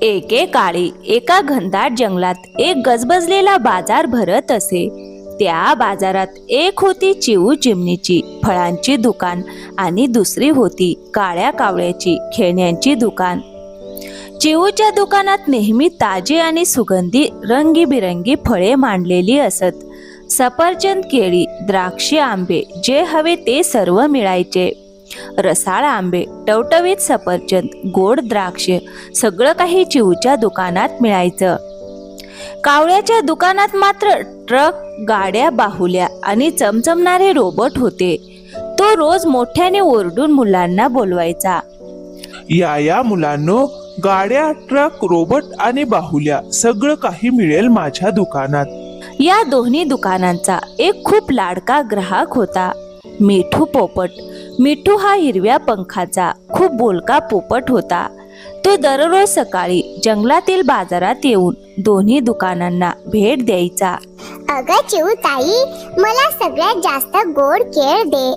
एकेकाळी एका घनदाट जंगलात एक गजबजलेला बाजार भरत असे. त्या बाजारात एक होती चिऊ चिमणीची फळांची दुकान आणि दुसरी होती काळ्या कावळ्याची खेळण्यांची दुकान. चिऊच्या दुकानात नेहमी ताजी आणि सुगंधी रंगीबिरंगी फळे मांडलेली असत. सफरचंद, केळी, द्राक्षे, आंबे जे हवे ते सर्व मिळायचे. रसाळ आंबे, टवटवीत सफरचंद, गोड द्राक्षे सगळं काही चिऊच्या दुकानात मिळायचं. कावळ्याच्या दुकानात मात्र ट्रक, गाड्या, बाहुल्या आणि चमचमणारे रोबोट होते. तो रोज मोठ्याने ओरडून मुलांना बोलवायचा. या मुलांनो, गाड्या, ट्रक, रोबोट आणि बाहुल्या सगळं काही मिळेल माझ्या दुकानात. या दोन्ही दुकानांचा एक खूप लाडका ग्राहक होता, मिठू पोपट. मिठू हा हिरव्या पंखाचा खूप बोलका पोपट होता. तो दररोज सकाळी जंगलातील बाजारात येऊन दोन्ही दुकानांना भेट द्यायचा. अगं चिऊ ताई, मला सगळ्यात जास्त गोड केळ दे.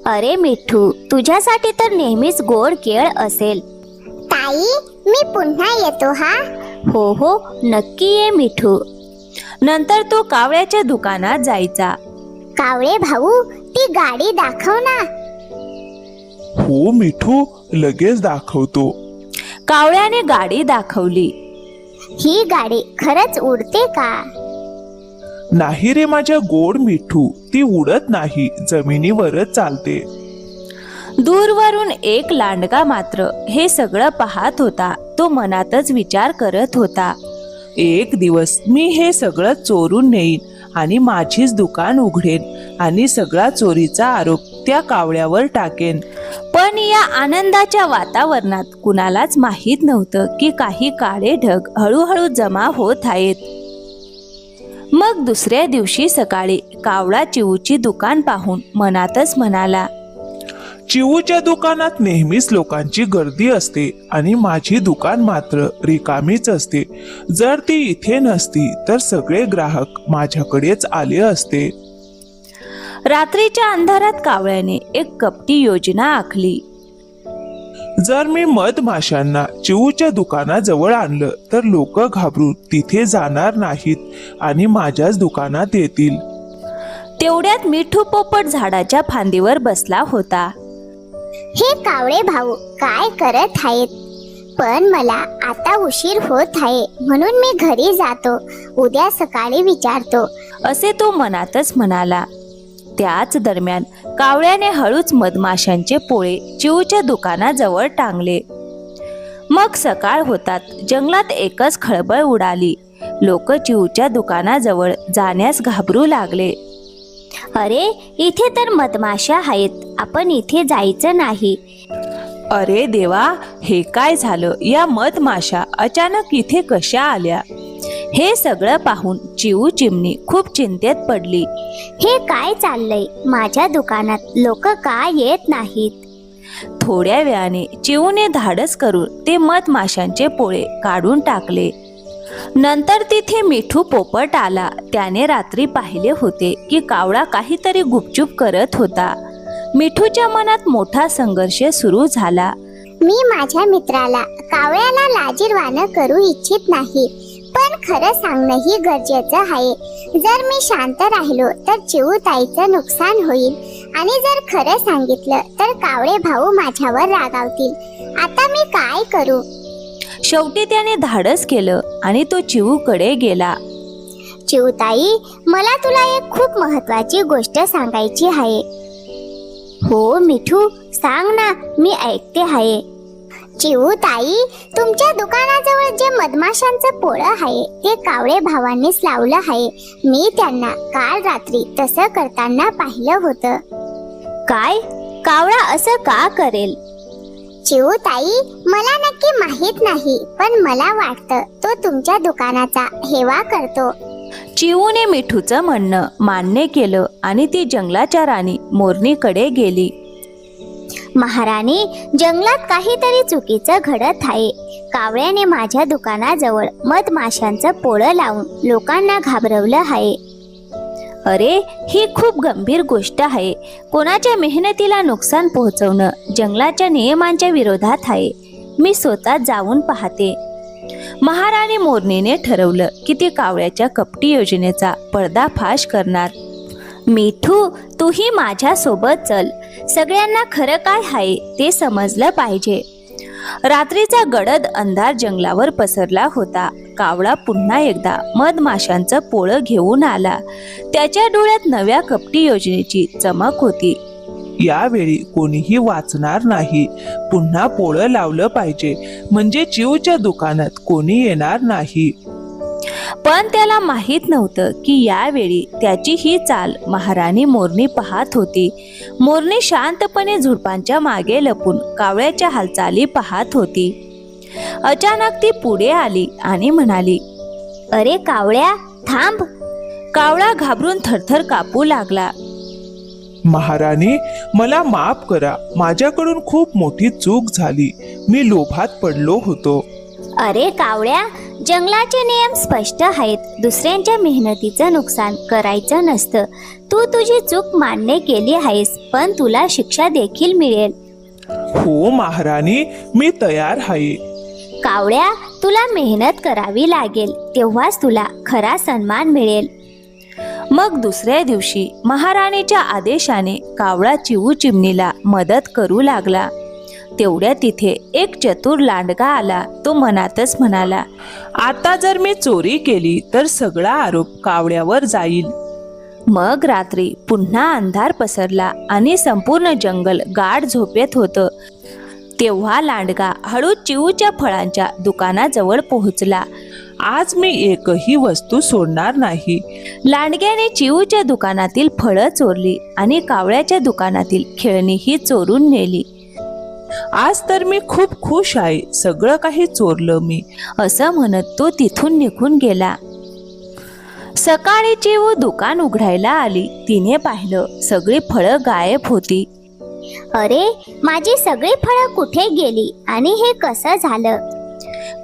अरे मिठू, तुझ्यासाठी तर नेहमीच गोड केळ असेल. ताई, मी पुन्हा येतो हा. हो हो, नक्की ये मिठू. नंतर तो कावळ्याच्या दुकानात जायचा. कावळे भाऊ, ती गाडी दाखव ना. हो मिठू, लगेच दाखवतो. कावळ्याने गाडी दाखवली. ही गाडी खरंच उडते का? नाही रे माझ्या गोड मिठू, ती उडत नाही, जमिनीवरच चालते. दूरवरून एक लांडगा मात्र हे सगळं पाहत होता. तो मनातच विचार करत होता, एक दिवस मी हे सगळं चोरून नेईन आणि माझीच दुकान उघडेन आणि सगळा चोरीचा आरोप त्या कावळ्यावर टाकेन. पण या आनंदाच्या वातावरणात कुणालाच माहीत नव्हतं की काही काळे ढग हळूहळू जमा होत आहेत. मग दुसऱ्या दिवशी सकाळी कावळा चिऊची दुकान पाहून मनातच म्हणाला, चिऊच्या दुकानात नेहमीच लोकांची गर्दी असते आणि माझी दुकान मात्र रिकामीच असते. जर ती इथे नसती तर सगळे ग्राहक माझ्याकडेच आले असते. रात्रीच्या अंधारात कावळ्याने एक कपटी योजना आखली. जर मी मधमाशांना चिऊच्या दुकानाजवळ आणलं तर लोक घाबरून तिथे जाणार नाहीत आणि माझ्याच दुकानात येतील. तेवढ्यात मिठू पोपट झाडाच्या फांदीवर बसला होता. हे कावळे भाऊ काय करत आहेत? पण मला आता उशीर होत आहे, म्हणून मी घरी जातो. उद्या सकाळी विचारतो, असे तो मनातच म्हणाला. त्याच दरम्यान कावळ्याने हळूच मधमाशांचे पोळे चिऊच्या दुकानाजवळ टांगले. मग सकाळ होतात जंगलात एकच खळबळ उडाली. लोक चिऊच्या दुकानाजवळ जाण्यास घाबरू लागले. अरे, इथे तर मधमाशा आहेत, आपण इथे जायचं नाही. अरे देवा, हे काय झालं? या मधमाशा अचानक इथे कशा आल्या? हे सगळं पाहून चिऊ चिमणी खूप चिंतेत पडली. हे काय चाललंय? माझ्या दुकानात लोक का येत नाहीत? थोड्या वेळाने चिऊने धाडस करून ते मधमाशांचे पोळे काढून टाकले. नंतर तिथे मिठू पोपट आला. त्याने रात्री पाहिले होते की कावळा काहीतरी गुपचूप करत होता. मिठूच्या मनात मोठा संघर्ष सुरू झाला. मी माझ्या मित्राला कावळ्याला लाजिरवाणं करू इच्छित नाही, पण खरं सांगणंही गरजेचं आहे. जर मी शांत राहिलो तर चिऊ ताईचं नुकसान होईल आणि जर खरं सांगितलं तर कावळे भाऊ माझ्यावर रागावतील. आता मी काय करू? शेवटी त्याने धाडस केलं आणि तो चिऊकडे गेला. चिऊ ताई, मला तुला एक खूप महत्वाची गोष्ट सांगायची आहे. हो मिठू, सांग ना, मी ऐकते आहे. चिऊ ताई, तुमच्या दुकानाजवळ जे मधमाशांचं पोळं आहे ते कावळे भावांनीच लावलं आहे. मी त्यांना काल रात्री तसं करताना पाहिलं होतं. काय? कावळा असं का करेल? चिऊ ताई, मला नक्की माहित नाही, पण मला वाटतं तो तुमच्या दुकानाचा हेवा करतो. चिऊने मिठूचं म्हणणं मान्य केलं आणि ती जंगलाच्या राणी मोरणीकडे गेली. महाराणी, जंगलात काहीतरी चुकीचं घडत आहे. कावळ्याने माझ्या दुकानाजवळ मधमाशांचं पोळं लावून लोकांना घाबरवलं आहे. अरे, ही खूप गंभीर गोष्ट आहे. कोणाच्या मेहनतीला नुकसान पोहोचवणं जंगलाच्या नियमांच्या विरोधात आहे. मी स्वतः जाऊन पाहते. महाराणी मोरणीने ठरवलं की ती कावळ्याच्या कपटी योजनेचा पर्दाफाश करणार. मिठू, तूही माझ्या सोबत चल. सगळ्यांना खरं काय आहे ते समजलं पाहिजे. रात्रीचा गडद अंधार जंगलावर पसरला होता. कावळा पुन्हा एकदा मधमाशांचं पोळं घेऊन आला. त्याच्या डोळ्यात नव्या कपटी योजनेची चमक होती. यावेळी कोणीही वाचणार नाही. पुन्हा पोळं लावलं पाहिजे, म्हणजे चिवच्या दुकानात कोणी येणार नाही. पण त्याला माहित नव्हतं की यावेळी त्याची ही चाल महाराणी मोरणी पाहत होती. मोरणी शांतपणे झुडपांच्या मागे लपून कावळ्याच्या हालचाली पाहत होती. अचानक ती पुढे आली आणि म्हणाली, अरे कावळ्या, थांब. कावळा घाबरून थरथर कापू लागला. महाराणी, मला माफ करा. माझ्याकडून खूप मोठी चूक झाली. मी लोभात पडलो होतो. अरे कावळ्या, जंगलाचे नियम स्पष्ट आहेत. दुसऱ्यांच्या मेहनतीचं नुकसान करायचं नसतं. तू तुझी चूक मान्य केली आहेस, पण तुला शिक्षा देखील मिळेल. हो महाराणी, मी तयार आहे. कावळ्या, तुला मेहनत करावी लागेल, तेव्हाच तुला खरा सन्मान मिळेल. मग दुसऱ्या दिवशी महाराणीच्या आदेशाने कावळा चिवू चिमणीला मदत करू लागला. तेवढ्या तिथे एक चतुर लांडगा आला. तो मनातच म्हणाला, आता जर मी चोरी केली तर सगळा आरोप कावळ्यावर जाईल. मग रात्री पुन्हा अंधार पसरला आणि संपूर्ण जंगल गाढ झोपेत होतं. तेव्हा लांडगा हळूच चिवूच्या फळांच्या दुकानाजवळ पोहोचला. आज मी एकही वस्तू सोडणार नाही. लांडग्याने चिवूच्या दुकानातील फळं चोरली आणि कावळ्याच्या दुकानातील खेळणीही चोरून नेली. आज तर मी खूप खुश आहे. सगळं काही चोरलं मी, असं म्हणत तो तिथून निघून गेला. सकाळी चिवू दुकान उघडायला आली. तिने पाहिलं सगळी फळं गायब होती. अरे, माझी सगळी फळं कुठे गेली आणि हे कसं झालं?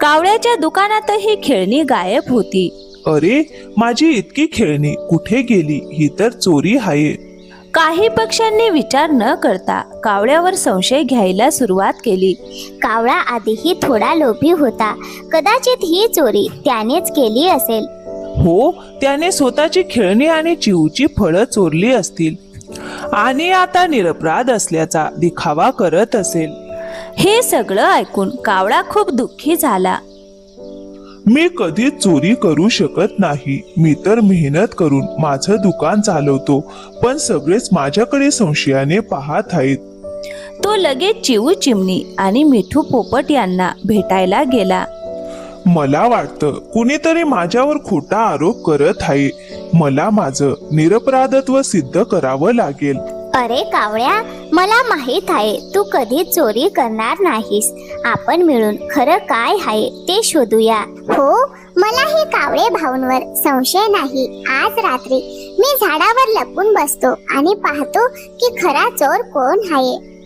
कावळ्याच्या दुकानातही खेळणी गायब होती. अरे, माझी इतकी खेळणी कुठे गेली? ही तर चोरी आहे. काही पक्ष्यांनी विचार न करता कावळ्यावर संशय घ्यायला सुरुवात केली. कावळा आधीही थोडा लोभी होता. कदाचित ही चोरी त्यानेच केली असेल. हो, त्याने स्वतःची खेळणी आणि चिवची फळं चोरली असतील आणि आता निरपराध असल्याचा दिखावा करत असेल. हे सगळं ऐकून कावळा खूप दुःखी झाला. मी कधीच चोरी करू शकत नाही. मी तर मेहनत करून माझं दुकान चालवतो, पण सगळेच माझ्याकडे संशयाने पाहत आहेत. तो लगेच चिवू चिमणी आणि मिठू पोपट यांना भेटायला गेला. मला वाटतं कुणीतरी माझ्यावर खोटा आरोप करत आहे. मला माझं निरपराधत्व सिद्ध करावं लागेल. अरे कावळ्या, मला माहित आहे तू कधी चोरी करणार नाहीस. आपण मिळून खरं काय आहे ते शोधूया. हो, मलाही कावळे भाऊंवर संशय नाही. आज रात्री मी झाडावर लपून बसतो आणि पाहतो की खरा चोर कोण आहे.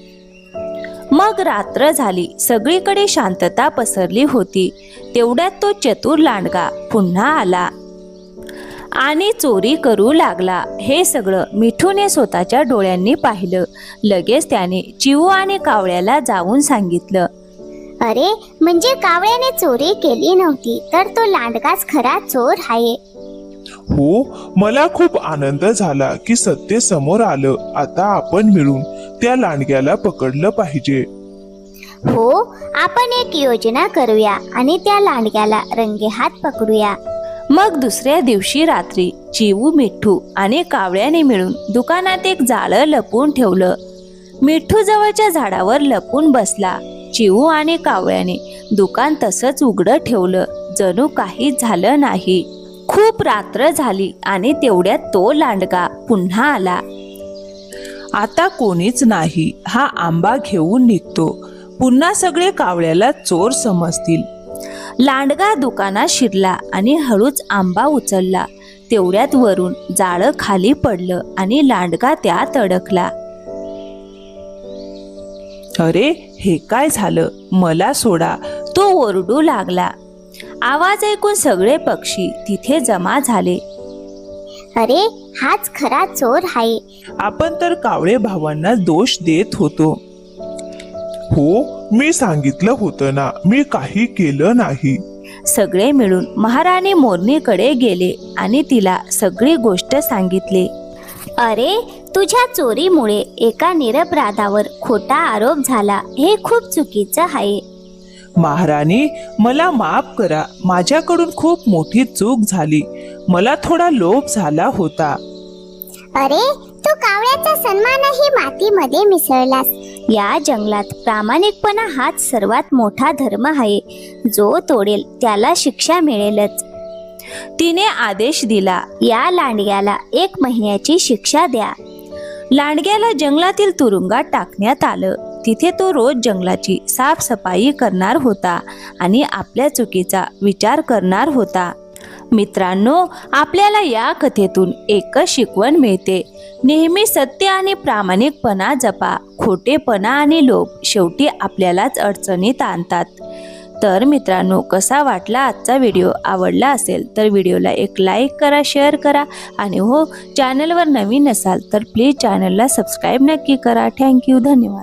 मग रात्र झाली. सगळीकडे शांतता पसरली होती. तेवढ्यात तो चतुर लांडगा पुन्हा आला आणि चोरी करू लागला. हे सगळं मिठूने स्वतःच्या डोळ्यांनी पाहिलं. लगेच त्याने चिवू आणि कावळ्याला जाऊन सांगितलं. अरे, म्हणजे कावळ्याने चोरी केली नव्हती, तर तो लांडगाच खरा चोर आहे. हो, मला खूप आनंद झाला की सत्य समोर आलं. आता आपण मिळून त्या लांडग्याला पकडलं पाहिजे. हो, आपण एक योजना करूया आणि त्या लांडग्याला रंगेहात पकडूया. मग दुसऱ्या दिवशी रात्री चिवू, मिठू आणि कावळ्याने मिळून दुकानात एक जाळं लपवून ठेवलं. मिठू जवळच्या झाडावर लपून बसला. चिवू आणि कावळ्याने दुकान तसंच उघडं ठेवलं, जणू काही झालं नाही. खूप रात्र झाली आणि तेवढ्यात तो लांडगा पुन्हा आला. आता कोणीच नाही. हा आंबा घेऊन निघतो. पुन्हा सगळे कावळ्याला चोर समजतील. लांडगा दुकानात शिरला आणि हळूच आंबा उचलला. तेवढ्यात वरून जाळं खाली पडलं आणि लांडगा त्यात अडकला. अरे, हे काय झालं? मला सोडा. तो ओरडू लागला. आवाज ऐकून सगळे पक्षी तिथे जमा झाले. अरे, हाच खरा चोर आहे. आपण तर कावळे भावांना दोष देत होतो. हो, मी सांगितलं होतं ना, मी काही केलं नाही. सगळे मिळून महाराणी मोरणीकडे गेले आणि तिला सगळी गोष्ट सांगितली. अरे, तुझ्या चोरीमुळे एका निरपराधावर खोटा आरोप झाला. हे खूप चुकीचं आहे. महाराणी, मला माफ करा. माझ्याकडून खूप मोठी चूक झाली. मला थोडा लोभ झाला होता. अरे, तू कावळ्याचा सन्मानही मातीमध्ये मिसळलास. या जंगलात प्रामाणिकपणा हाच सर्वात मोठा धर्म आहे. जो तोडेल त्याला शिक्षा मिळेलच. तिने आदेश दिला. या लांडग्याला 1 महिन्याची शिक्षा द्या. लांडग्याला जंगलातील तुरुंगात टाकण्यात आलं. तिथे तो रोज जंगलाची साफसफाई करणार होता आणि आपल्या चुकीचा विचार करणार होता. मित्रांनो, आपल्याला या कथेतून एकच शिकवण मिळते. नेहमी सत्य आणि प्रामाणिकपणा जपा. खोटेपणा आणि लोभ शेवटी आपल्यालाच अडचणीत आणतात. तर मित्रांनो, कसा वाटला आजचा व्हिडिओ? आवडला असेल तर व्हिडिओला एक लाईक करा, शेअर करा आणि हो, चॅनलवर नवीन असाल तर प्लीज चॅनलला सबस्क्राईब नक्की करा. थँक्यू, धन्यवाद.